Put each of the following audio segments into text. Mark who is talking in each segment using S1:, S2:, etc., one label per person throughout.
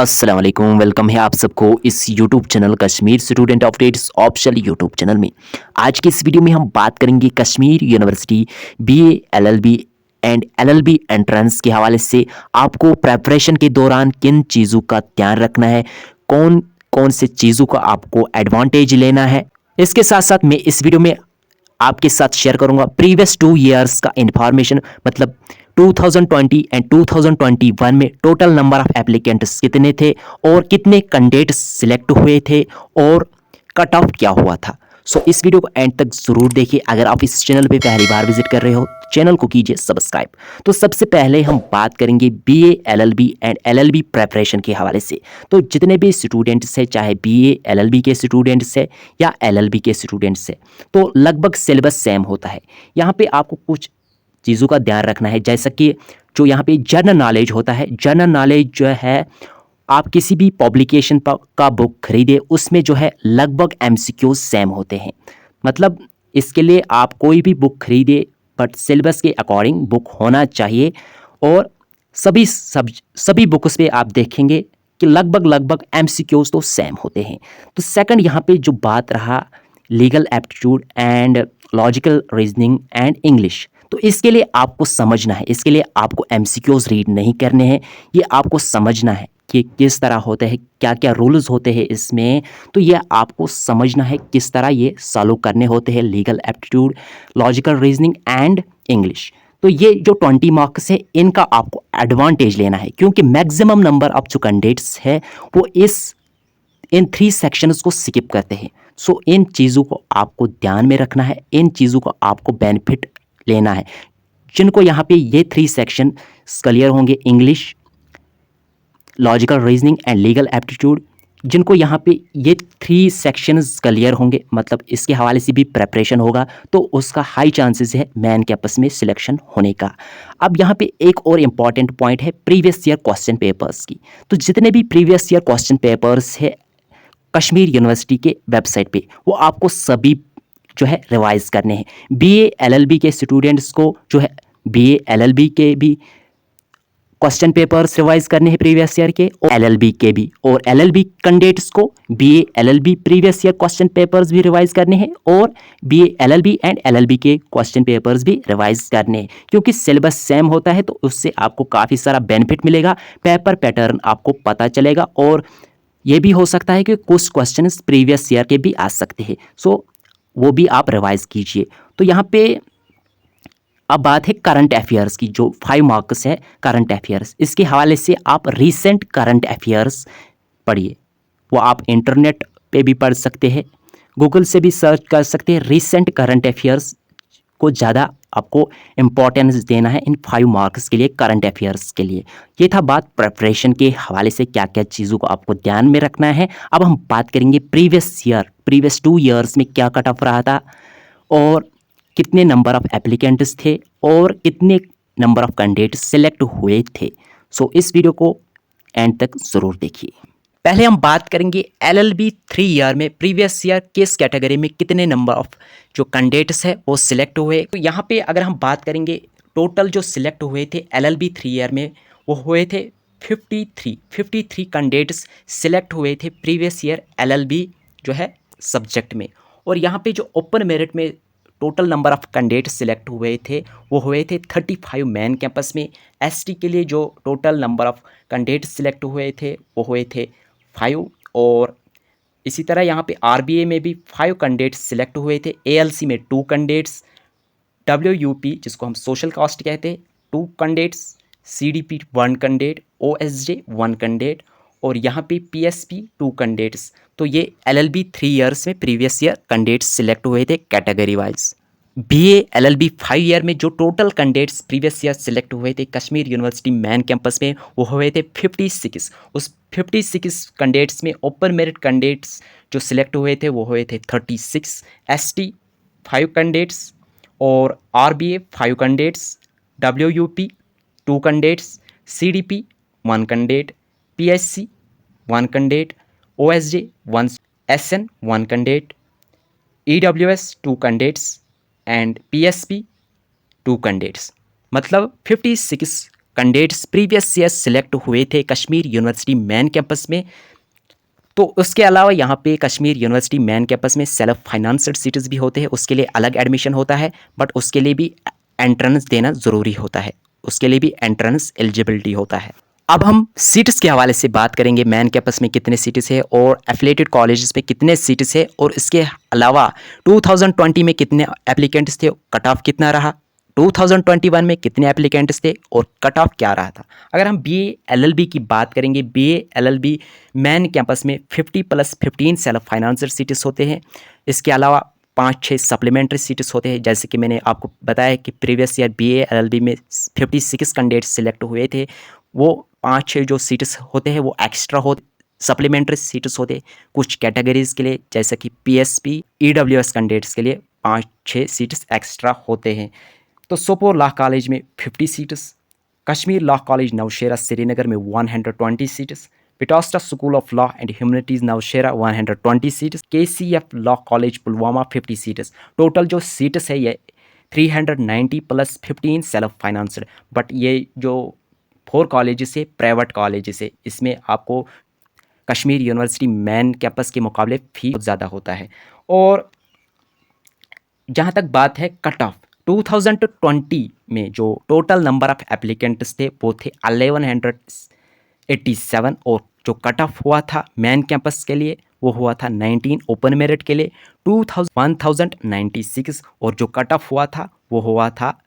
S1: अस्सलाम वालेकुम। वेलकम है आप सबको इस YouTube channel Kashmir student updates official YouTube channel में। आज की इस वीडियो में हम बात करेंगे Kashmir university BA LLB and LLB entrance के हवाले से आपको प्रेपरेशन के दौरान किन चीज़ों का ध्यान रखना है, कौन कौन से चीज़ों का आपको एडवांटेज लेना है। इसके साथ साथ मैं इस वीडियो में आपके साथ शेयर करूंगा प्रीवियस 2 इयर्स का इंफॉर्मेशन, मतलब 2020 एंड 2021 में टोटल नंबर ऑफ एप्लीकेंट्स कितने थे और कितने कैंडिडेट्स सिलेक्ट हुए थे और कट ऑफ क्या हुआ था। सो इस वीडियो को एंड तक जरूर देखिए। अगर आप इस चैनल पे पहली बार विजिट कर रहे हो, चैनल को कीजिए सब्सक्राइब। तो सबसे पहले हम बात करेंगे BA LLB and LLB preparation के हवाले से। तो जितने भी स्टूडेंट्स हैं, चाहे बीए एलएलबी के स्टूडेंट्स हैं या एलएलबी के स्टूडेंट्स हैं, तो लगभग सिलेबस सेम होता है। यहाँ पे आपको कुछ चीज़ों का ध्यान रखना है, जैसा कि जो यहाँ पे जनरल नॉलेज होता है। जनरल नॉलेज जो है, आप किसी भी पब्लिकेशन का बुक खरीदे, उसमें जो है लगभग एमसीक्यू सेम होते हैं। मतलब इसके लिए आप कोई भी बुक खरीदे, बट सिलेबस के अकॉर्डिंग बुक होना चाहिए। और सभी बुक्स पे आप देखेंगे कि लगभग एमसीक्यूज तो सेम होते हैं। तो सेकंड यहाँ पे जो बात रहा, legal aptitude and logical reasoning and English. तो इसके लिए आपको समझना है, इसके लिए आपको एमसीक्यूज रीड नहीं करने हैं, ये आपको समझना है कि किस तरह होते हैं, क्या क्या रूल्स होते हैं इसमें। तो ये आपको समझना है किस तरह ये सॉल्व करने होते हैं, legal aptitude, logical reasoning and English. तो ये जो 20 मार्क्स है, इनका आपको एडवांटेज लेना है, क्योंकि मैक्सिमम नंबर ऑफ जो कैंडिडेट्स है वो इन 3 सेक्शंस को स्किप करते हैं। सो इन चीज़ों को आपको ध्यान में रखना है, इन चीज़ों को आपको बेनिफिट लेना है। जिनको यहाँ पे ये 3 सेक्शन क्लियर होंगे, English, logical reasoning and legal aptitude, जिनको यहाँ पे ये 3 सेक्शंस क्लियर होंगे, मतलब इसके हवाले से भी प्रेपरेशन होगा, तो उसका हाई चांसेस है मेन कैंपस में सिलेक्शन होने का। अब यहाँ पे एक और इम्पॉर्टेंट पॉइंट है प्रीवियस ईयर क्वेश्चन पेपर्स की। तो जितने भी प्रीवियस ईयर क्वेश्चन पेपर्स है कश्मीर यूनिवर्सिटी के वेबसाइट पे, वो आपको सभी जो है रिवाइज करने हैं। बीए एलएलबी के स्टूडेंट्स को जो है बीए एलएलबी के भी क्वेश्चन पेपर्स रिवाइज करने हैं प्रीवियस ईयर के, और एलएलबी के भी, और एलएलबी कैंडिडेट्स को BA LLB previous year question papers भी रिवाइज करने हैं, और बीए एलएलबी एंड एलएलबी के क्वेश्चन पेपर्स भी रिवाइज करने हैं। क्योंकि सिलेबस सेम होता है, तो उससे आपको काफ़ी सारा बेनिफिट मिलेगा, पेपर पैटर्न आपको पता चलेगा, और ये भी हो सकता है कि कुछ क्वेश्चंस प्रीवियस ईयर के भी आ सकते हैं। सो वो भी आप रिवाइज कीजिए। तो यहाँ पे अब बात है करंट अफेयर्स की, जो 5 मार्क्स है करंट अफेयर्स। इसके हवाले से आप रीसेंट करंट अफेयर्स पढ़िए। वो आप इंटरनेट पे भी पढ़ सकते हैं, गूगल से भी सर्च कर सकते हैं। रीसेंट करंट अफेयर्स को ज़्यादा आपको इम्पोर्टेंस देना है इन 5 मार्क्स के लिए, करंट अफेयर्स के लिए। ये था बात प्रेपरेशन के हवाले से, क्या क्या चीज़ों को आपको ध्यान में रखना है। अब हम बात करेंगे प्रीवियस 2 ईयर्स में क्या कट ऑफ रहा था, और कितने नंबर ऑफ एप्लीकेंट्स थे, और कितने नंबर ऑफ कैंडिडेट्स सिलेक्ट हुए थे। सो इस वीडियो को एंड तक ज़रूर देखिए। पहले हम बात करेंगे एलएलबी 3 ईयर में प्रीवियस ईयर किस कैटेगरी में कितने नंबर ऑफ जो कैंडिडेट्स है वो सिलेक्ट हुए। तो यहाँ पे अगर हम बात करेंगे, टोटल जो सिलेक्ट हुए थे एलएलबी 3 ईयर में, वो हुए थे 53 कैंडिडेट्स सिलेक्ट हुए थे प्रीवियस ईयर एलएलबी जो है सब्जेक्ट में। और यहाँ पे जो ओपन मेरिट में total number of candidates select हुए थे वो हुए थे 35 मेन कैंपस में। एसटी के लिए जो total number of candidates select हुए थे वो हुए थे 5। और इसी तरह यहाँ पे आरबीए में भी 5 कैंडिडेट्स सिलेक्ट हुए थे, एएलसी में 2 कैंडिडेट्स, डब्ल्यूयूपी जिसको हम सोशल कास्ट कहते हैं 2 candidates, CDP 1 candidate, OSJ 1 candidate, और यहाँ पे पीएसपी 2 कैंडिडेट्स। तो ये एलएलबी 3 ईयर्स में प्रीवियस ईयर कैंडिडेट्स सिलेक्ट हुए थे category wise. BA LLB 5 year में जो total candidates previous year select हुए थे कश्मीर यूनिवर्सिटी मेन कैंपस में, वो हुए थे 56। उस 56 कैंडिडेट्स में ओपन मेरिट कैंडिडेट्स जो सिलेक्ट हुए थे वो हुए थे 36, एसटी 5 कैंडिडेट्स, और RBA 5 candidates, WUP 2 candidates, CDP 1 candidate, PSC 1 candidate, OSJ 1, SN 1 candidate, EWS 2 candidates and PSP 2 candidates. मतलब 56 कैंडिडेट्स प्रीवियस ईयर सिलेक्ट हुए थे कश्मीर यूनिवर्सिटी मेन कैंपस में। तो उसके अलावा यहाँ पे कश्मीर यूनिवर्सिटी मेन कैंपस में सेल्फ फाइनेंस्ड सीट्स भी होते हैं, उसके लिए अलग एडमिशन होता है, बट उसके लिए भी एंट्रेंस देना ज़रूरी होता है, उसके लिए भी एंट्रेंस एलिजिबिलिटी होता है। अब हम सीट्स के हवाले से बात करेंगे, मेन कैंपस में कितने सीट्स है और एफिलेटेड कॉलेजेस में कितने सीट्स है, और इसके अलावा 2020 में कितने एप्लीकेंट्स थे, कट ऑफ कितना रहा, 2021 में कितने एप्लीकेंट्स थे और कट ऑफ क्या रहा था। अगर हम बीए एलएलबी की बात करेंगे, बीए एलएलबी मेन कैंपस में 50+15 सेल्फ फाइनेंसड सीट्स होते हैं। इसके अलावा 5-6 सप्लीमेंट्री सीट्स होते हैं। जैसे कि मैंने आपको बताया कि प्रीवियस ईयर बीए एलएलबी में 56 कैंडिडेट्स सिलेक्ट हुए थे, वो 5-6 जो सीट्स होते हैं वो एक्स्ट्रा होते, सप्लीमेंट्री सीट्स होते कुछ कैटेगरीज के लिए, जैसे कि पीएसपी ईडब्ल्यूएस कैंडिडेट्स के लिए 5-6 सीट्स एक्स्ट्रा होते हैं। तो सोपोर लॉ कॉलेज में 50 seats, Kashmir law college Naushera Srinagar में 120 सीट्स, पिटोस्टा school of law and humanities Naushera 120 seats, KCF law college Pulwama 50 seats. Total जो सीट्स है ये 390+15 सेल्फ फाइनेंस्ड। बट ये जो 4 कॉलेजेस है प्राइवेट कॉलेजेस है, इसमें आपको कश्मीर यूनिवर्सिटी मेन कैंपस के मुकाबले फी ज़्यादा होता है। और जहाँ तक बात है कट ऑफ, 2020 में जो टोटल नंबर ऑफ एप्लीकेंट्स थे वो थे 1187, और जो कट ऑफ हुआ था मेन कैंपस के लिए वो हुआ था 19, ओपन मेरिट के लिए 1096, और जो कट ऑफ हुआ था वो हुआ था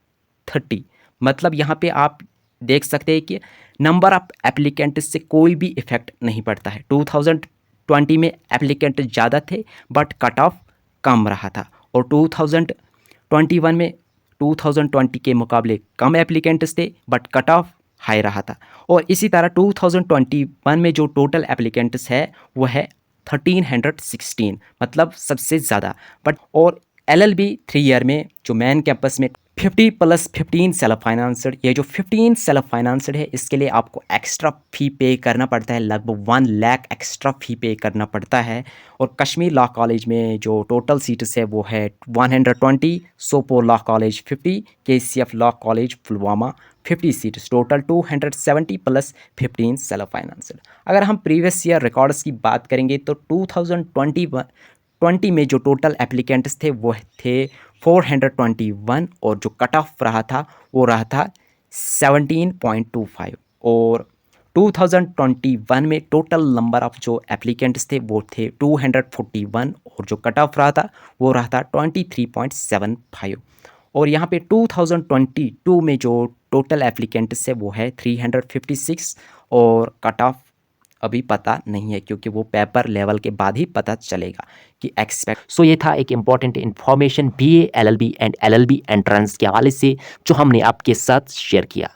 S1: 30। मतलब यहाँ पे आप देख सकते हैं कि नंबर ऑफ एप्लीकेंट्स से कोई भी इफेक्ट नहीं पड़ता है। 2020 में एप्लीकेंट ज़्यादा थे बट कट ऑफ कम रहा था, और 2021 में 2020 के मुकाबले कम एप्लीकेंट्स थे बट कट ऑफ हाई रहा था। और इसी तरह 2021 में जो टोटल एप्लीकेंट्स है वो है 1316, मतलब सबसे ज़्यादा। बट और एलएलबी 3 ईयर में जो मेन कैंपस में 50+15 सेल्फ फाइनेंस्ड, ये जो 15 सेल्फ फाइनेंस्ड है इसके लिए आपको एक्स्ट्रा फ़ी पे करना पड़ता है, लगभग 1 लाख एक्स्ट्रा फ़ी पे करना पड़ता है। और कश्मीर लॉ कॉलेज में जो टोटल सीट्स है वो है 120, Sopore law college 50, KCF law college Pulwama 50 seats, total 270+15 self financed. अगर हम प्रीवियस ईयर रिकॉर्ड्स की बात करेंगे तो 2020 में जो टोटल एप्लीकेंट्स थे वो थे 421, और जो कट ऑफ रहा था वो रहा था 17.25। और 2021 में टोटल नंबर ऑफ जो एप्लीकेंट्स थे वो थे 241, और जो कट ऑफ रहा था वो रहा था 23.75। और यहाँ पे 2022 में जो टोटल एप्लीकेंट्स है वो है 356, और कट ऑफ अभी पता नहीं है क्योंकि वो पेपर लेवल के बाद ही पता चलेगा कि एक्सपेक्ट। सो ये था एक important information BA LLB and LLB entrance के हवाले से जो हमने आपके साथ शेयर किया।